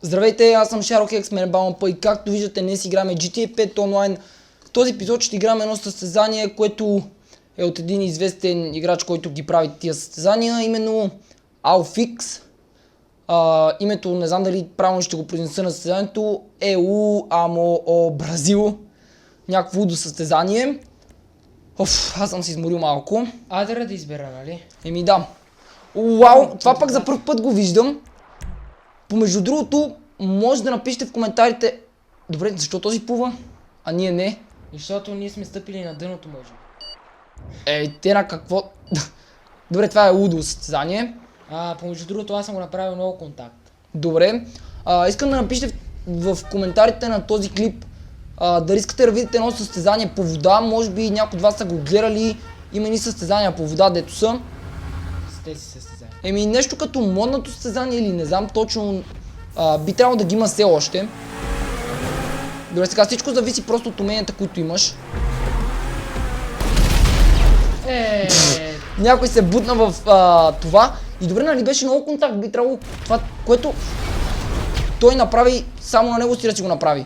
Здравейте, аз съм Шарохекс, мен Балмпа и както виждате днес играме GTA 5 онлайн. В този епизод ще играме едно състезание, което е от един известен играч, който ги прави тия състезания, именно Alfix. Името, не знам дали правилно ще го произнеса на състезанието, ЕУ Бразил. Някакво лудо състезание. Аз съм се изморил малко. Адера да избера, нали? Еми да. Уау, това пък за първ път го виждам. Помежду другото, може да напишете в коментарите. Добре, защо този плува, а ние не? Защото ние сме стъпили на дъното, може. Те на какво? Добре, това е лудо състезание. Помежду другото, аз съм го направил много контакт. Добре. Искам да напишете в коментарите на този клип дали искате да видите едно състезание по вода. Може би някои от вас са го гледали. Има и състезания по вода, дето са. С тези състезания. Еми нещо като модното състезание или не знам точно. Би трябвало да ги има все още. Добре, сега всичко зависи просто от уменията, които имаш. Някой се бутна в това. И добре, нали беше много контакт, би трябвало това, което той направи, само на него си да си го направи.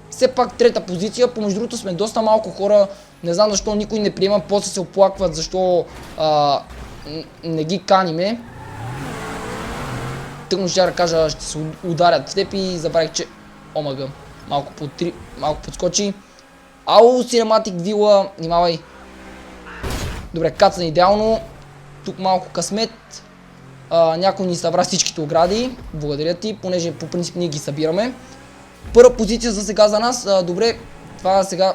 Все пак трета позиция, помежду другото сме доста малко хора, не знам защо никой не приема, после се оплакват, защо не ги каниме. Тъкно ще да кажа, ще се ударят в теб и забравих, че омага. Малко подскочи. Ау, Cinematic Villa, внимавай. Добре, кацан идеално. Тук малко късмет. Някой ни събра всичките огради. Благодаря ти, понеже по принцип ние ги събираме. Първа позиция за сега за нас. Добре, това сега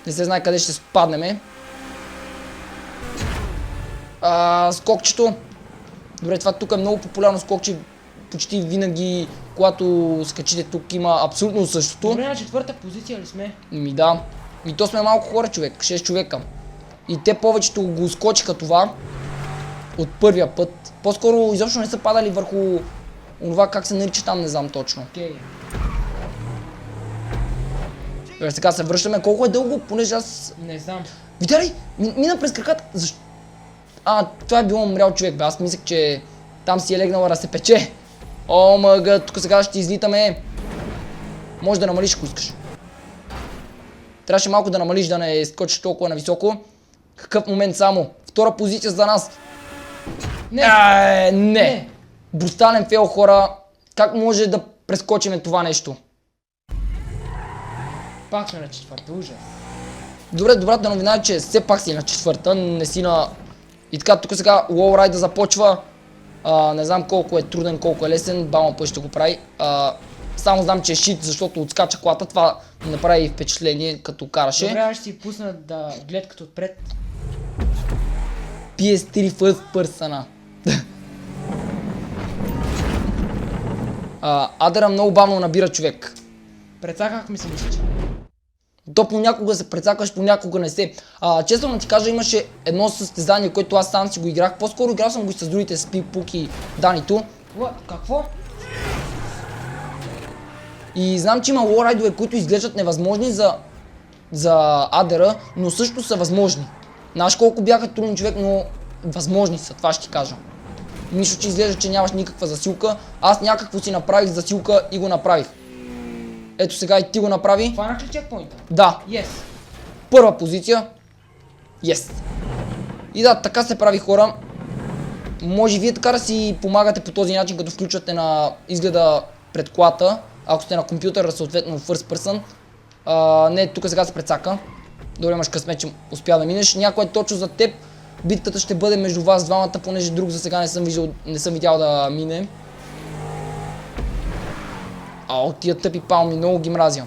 не се знае къде ще спаднеме. Скокчето. Добре, това тук е много популярно скокче. Почти винаги, когато скачите тук, има абсолютно същото. Добре, на четвърта позиция ли сме? Ми да. И то сме малко хора, човек. 6 човека. И те повечето го скочиха това от първия път. По-скоро изобщо не са падали върху това, как се нарича там, не знам точно. Окей. Добре, сега се връщаме. Колко е дълго, понеже аз... Не знам. Видя ли? Мина през краката. Защо? Това е било умрял човек, бе. Аз мислех, че там си е легнала да се пече. О, мъга, тук сега ще излитаме. Може да намалиш, ако искаш. Трябваше малко да намалиш, да не скочиш толкова нависоко. Какъв момент само? Втора позиция за нас. Не. Брутален фейл, хора. Как може да прескочиме това нещо? Пак сме на четвърта, ужас. Добре, добрата новина е, че все пак си на четвърта, не си на... И така, тук сега лоурайда започва. Не знам колко е труден, колко е лесен, Балмпа ще го прави. Само знам, че е шит, защото отскача колата, това ми направи впечатление, като караше. Добре, аз ще си пусна да гледката отпред. PS3 First Person. Адера много бавно набира човек. Прецаках ми се мисля. То понякога се прецакаш, понякога не се. Честно да ти кажа, имаше едно състезание, което аз сам си го играх. По-скоро играл съм го и с другите, с Пик и Данито. Какво? И знам, че има лоурайдове, които изглеждат невъзможни за Адера, но също са възможни. Знаеш колко бяха трудни човек, но възможни са, това ще ти кажа. Нищо, че изглежда, че нямаш никаква засилка. Аз някакво си направих засилка и го направих. Ето сега и ти го направи. Фанах ли чекпоинта? Да. Yes. Първа позиция. Yes. И да, така се прави, хора. Може вие така да си помагате по този начин, като включвате на изгледа пред колата. Ако сте на компютъра, съответно First Person. Не, тук сега се прецака. Добре, имаш късмет, че успя да минеш. Някой е точно за теб. Битката ще бъде между вас двамата, понеже друг за сега не съм видял да мине. Тия тъпи палми, много ги мразя.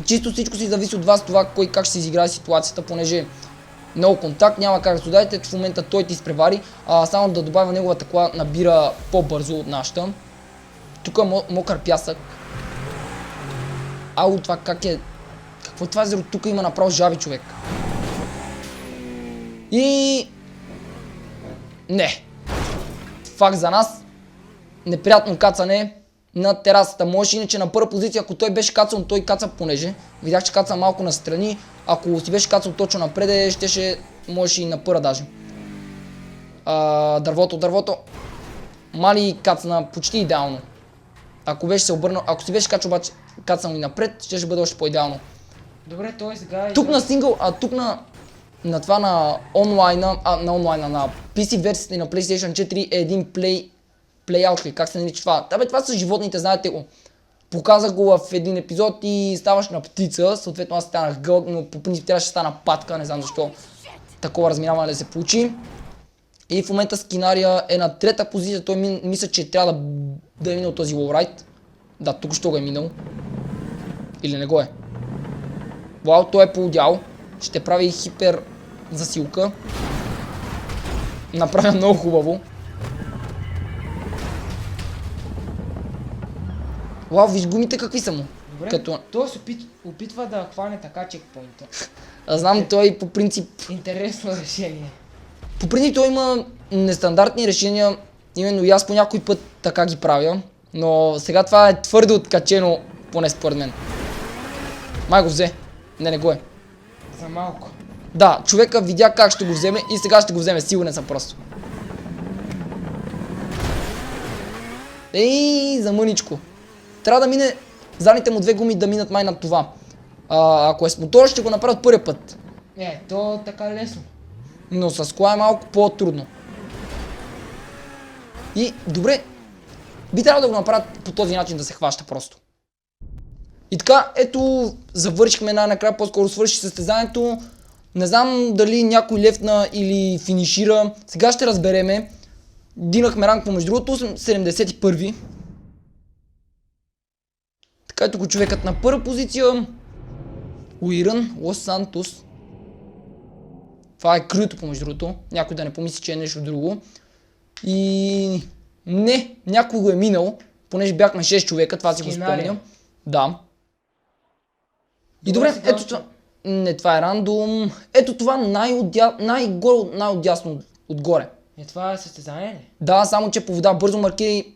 Чисто всичко си зависи от вас, това кой как ще се изиграе ситуацията, понеже много контакт, няма как да се ударите. В момента той ти изпревари. Само да добавя, неговата кола набира по-бързо от нашата. Тук е мокър пясък. Това как е? Какво е това езеро? Тук има направо жаби, човек. И... Не. Факт за нас. Неприятно кацане на терасата. Може иначе на първа позиция, ако той беше кацал, той каца понеже. Видях, че каца малко настрани. Ако си беше кацал точно напред, можеше и на първа даже. Дървото. Мали кацна почти идеално. Ако беше се обърнал, ако си беше качал обаче кацнал и напред, ще бъде още по-идеално. Добре, той сега Тук на сингъл, тук на това на онлайна, на PC версията и на PlayStation 4 е един плейаут ли, как се нарича това? Да бе, това са животните, знаете го. Показах го в един епизод и ставаш на птица, съответно аз станах гълъг, но по принцип трябваше да стана патка, не знам защо такова разминаване да се получи. И в момента Скинария е на трета позиция, той мисля, че трябва да е минал този лоурайд. Да, тук що го е минал. Или не го е. Вау, той е поудял. Ще прави хипер засилка. Направя много хубаво. Вау, виж гумите какви са му. Добре, той се опитва да хване така чекпоинта. Аз знам, той по принцип... Интересно решение. По принцип той има нестандартни решения, именно и аз по някой път така ги правя. Но сега това е твърде откачено, поне според мен. Май го взе. Не го е. За малко. Да, човека видя как ще го вземе и сега ще го вземе, сигурен съм просто. Ей, за мъничко. Трябва да мине, задните му две гуми да минат май над това. Ако е с мотора, ще го направят първия път. То така лесно. Но с кола е малко по-трудно. И добре, би трябвало да го направят по този начин да се хваща просто. И така, ето, завършихме най-накрая, по-скоро свърши състезанието. Не знам дали някой лефна или финишира. Сега ще разбереме. Динахме ранг помежду другото, 71. Така ето го човекът на първа позиция. Уирън, Лос Сантос. Това е крито помежду другото. Някой да не помисли, че е нещо друго. И... не, някой го е минал, понеже бяхме 6 човека, това си го спомням. Да. И добре, ето това... Не, това е рандом. Ето това най-горе, най-отдясно отгоре. Това е състезание ли? Да, само че по вода бързо маркири.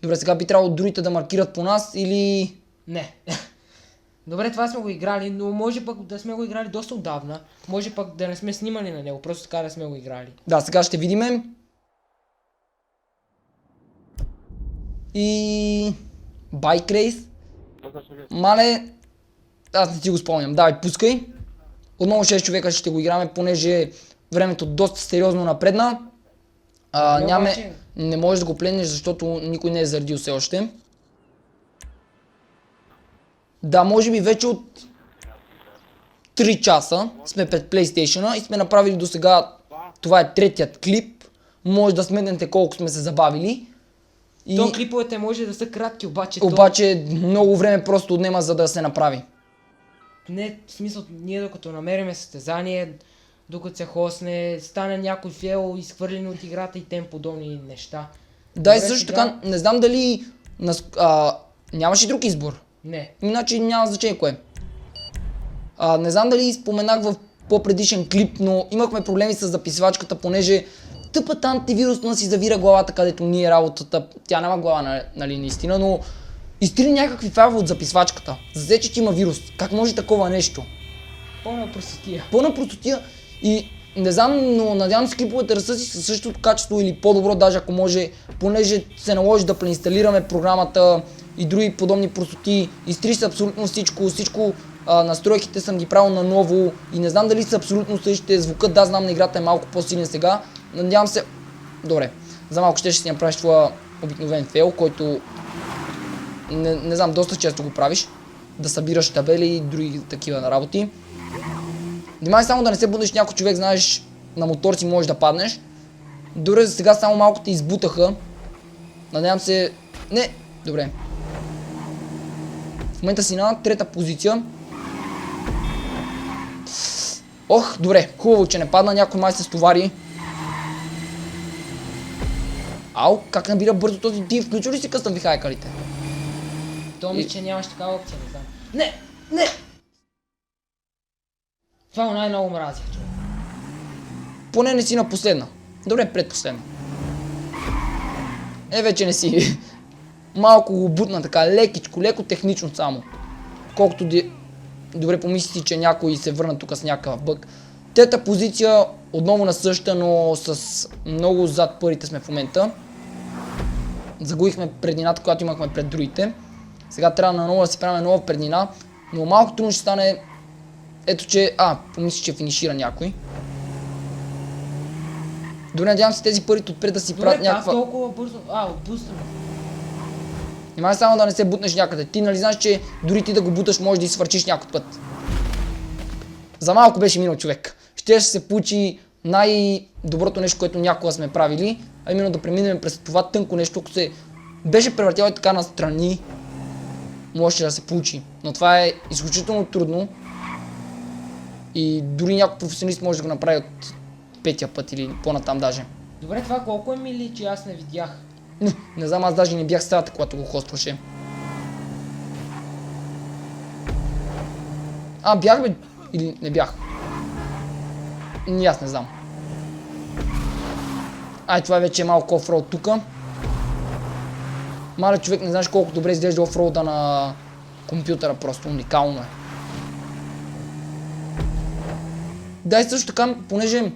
Добре, сега би трябвало другите да маркират по нас или... Не. Добре, това сме го играли, но може пък да сме го играли доста отдавна. Може пък да не сме снимали на него, просто така да сме го играли. Да, сега ще видиме. И... Байк рейс. Мале... Аз не си го спомням. Давай, пускай. Отново 6 човека ще го играме, понеже времето доста сериозно напредна. Не можеш да го пленеш, защото никой не е заредил все още. Да, може би вече от 3 часа сме пред PlayStation и сме направили до сега, това е третият клип. Може да сметнете колко сме се забавили. То клиповете може да са кратки, обаче Обаче много време просто отнема, за да се направи. Не, в смисъл, ние докато намериме състезание, докато се хосне, стане някой фейл, изхвърлен от играта и тем подобни неща. Да, и също така, не знам дали нямаше друг избор. Не. Иначе няма значение кое. Не знам дали споменах в по-предишен клип, но имахме проблеми с записвачката, понеже тъпата антивирусна си завира главата, където ни е работата. Тя няма глава, нали, наистина, но изтри някакви файлове от записвачката. Зазе, че има вирус. Как може такова нещо? Пълна простотия. Пълна простотия и не знам, но надявам се клиповете да са си със същото качество или по-добро, даже ако може, понеже се наложи да преинсталираме програмата и други подобни простоти. Изтри се абсолютно всичко, настройките съм ги правил наново и не знам дали са абсолютно същите. Звукът, да, знам, на играта е малко по-силен сега. Надявам се... Добре, за малко ще си направиш това обикновен фейл, който не знам, доста често го правиш. Да събираш табели и други такива работи. Внимай само да не се будеш някой човек, знаеш, на мотор си можеш да паднеш. Добре, за сега само малко те избутаха. Надявам се... Не, добре. В момента си на трета позиция. Ох, добре, хубаво, че не падна, някой май се стовари. Ау, как набира бързо този ти? Включил ли си къстъм вихайкалите? То мисля, че нямаш такава опция, не знам. Не! Това най-много мразя, човек. Поне не си на последна. Добре, предпоследна. Вече не си. Малко го бутна така, лекичко, леко технично само. Колкото добре помисли, че някой се върна тук с някакъв бъг. Трета позиция, отново на същата, но с много зад първите сме в момента. загубихме преднината, която имахме пред другите. Сега трябва наново да си правим нова преднина, но малко трудно ще стане. Ето че, помисля, че финишира някой. Добре, надявам се тези парите отпред да си правят някаква... Добре, толкова бързо. Отпускаме. Внимай само да не се бутнеш някъде. Ти нали знаеш, че дори ти да го буташ, може да изсвърчиш някой път. За малко беше минал, човек. Ще се получи най-доброто нещо, което някога сме правили, а именно да преминем през това тънко нещо, ако се беше превъртяло и така настрани, можеше да се получи. Но това е изключително трудно и дори някой професионалист може да го направи от петия път или по-натам даже. Добре, това колко е мили, че аз не видях? Не знам, аз даже не бях в стаята, когато го хостваше. Бях бе, или не бях? Аз не знам. Това вече е малко офроуд тука. Мале човек, не знаеш колко добре изглежда офроуда на компютъра, просто уникално е. Да, и също така, понеже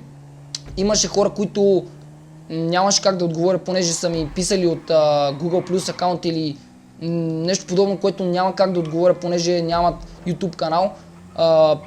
имаше хора, които нямаше как да отговоря, понеже са ми писали от Google Plus акаунт или нещо подобно, което няма как да отговоря, понеже нямат YouTube канал.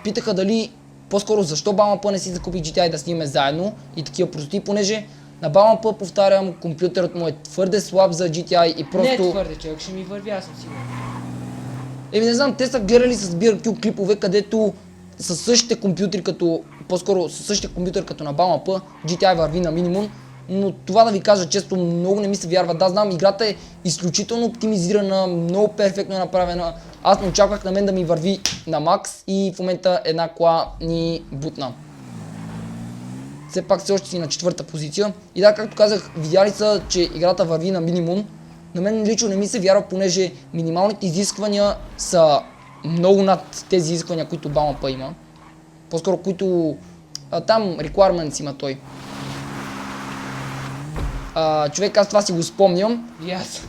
Питаха дали, по-скоро защо BalmaP не си закупих GTI да снимаме заедно и такива простоти, понеже на BalmaP, повтарям, компютърът му е твърде слаб за GTI и просто... Не е твърде, човек, ще ми върви, аз съм сигурен. Не знам, те са гледали с BRQ клипове, където със същите компютри като, по-скоро със същия компютър като на BalmaP, GTI върви на минимум, но това да ви кажа често, много не ми се вярва. Да, знам, играта е изключително оптимизирана, много перфектно е направена. Аз не очаквах на мен да ми върви на макс и в момента една кола ни бутна. Все пак все още си на 4-та позиция. И да, както казах, видяли са, че играта върви на минимум. На мен лично не ми се вярва, понеже минималните изисквания са много над тези изисквания, които BalmaP има. По-скоро, които там requirements има той. Човек, аз това си го спомням. Yes.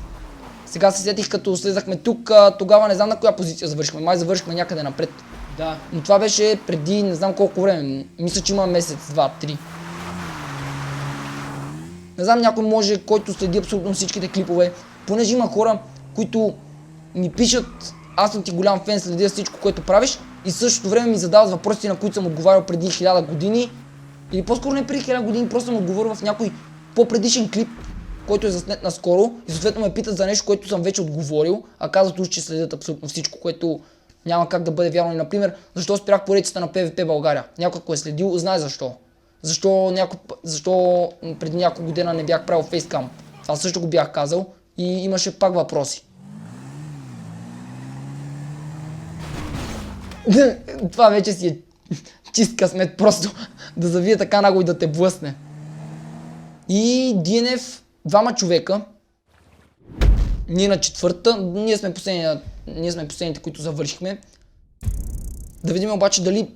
Сега се сетих, като слезахме тук, тогава не знам на коя позиция завършихме. Май завършихме някъде напред. Да. Но това беше преди не знам колко време. Мисля, че има месец, 2, 3. Не знам, някой може, който следи абсолютно всичките клипове, понеже има хора, които ми пишат: аз съм ти голям фен, следя всичко, което правиш, и в същото време ми задават въпроси, на които съм отговарял преди 1000 години. Или по-скоро не преди 1000 години, просто съм отговорил в някой по-предишен клип, който е заснет наскоро, и съответно ме питат за нещо, което съм вече отговорил, а казват уж, че следят абсолютно всичко, което няма как да бъде вярно. И, например, защо спрях поредицата на PvP България? Някой, ако е следил, знае защо. Защо преди няколко година не бях правил фейскам? Това също го бях казал и имаше пак въпроси. Това вече си е чист късмет, просто да завие така нагло и да те блъсне. И DNF, двама човека. Ние на 4-та, ние сме последните, които завършихме. Да видим обаче дали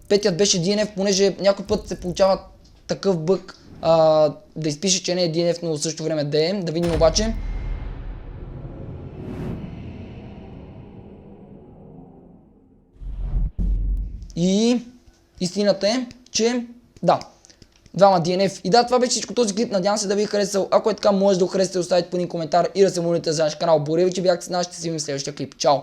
петият беше DNF, понеже някой път се получава такъв бъг да изпише, че не е DNF, но в същото време да е. Да видим обаче. И истината е, че да, двама DNF. И да, това беше всичко този клип. Надявам се да ви е харесал. Ако е така, може да го харесате, оставите по един коментар и да се молите за наш канал. Благодаря ви, че бяхте с нас. Ще се видим в следващия клип. Чао!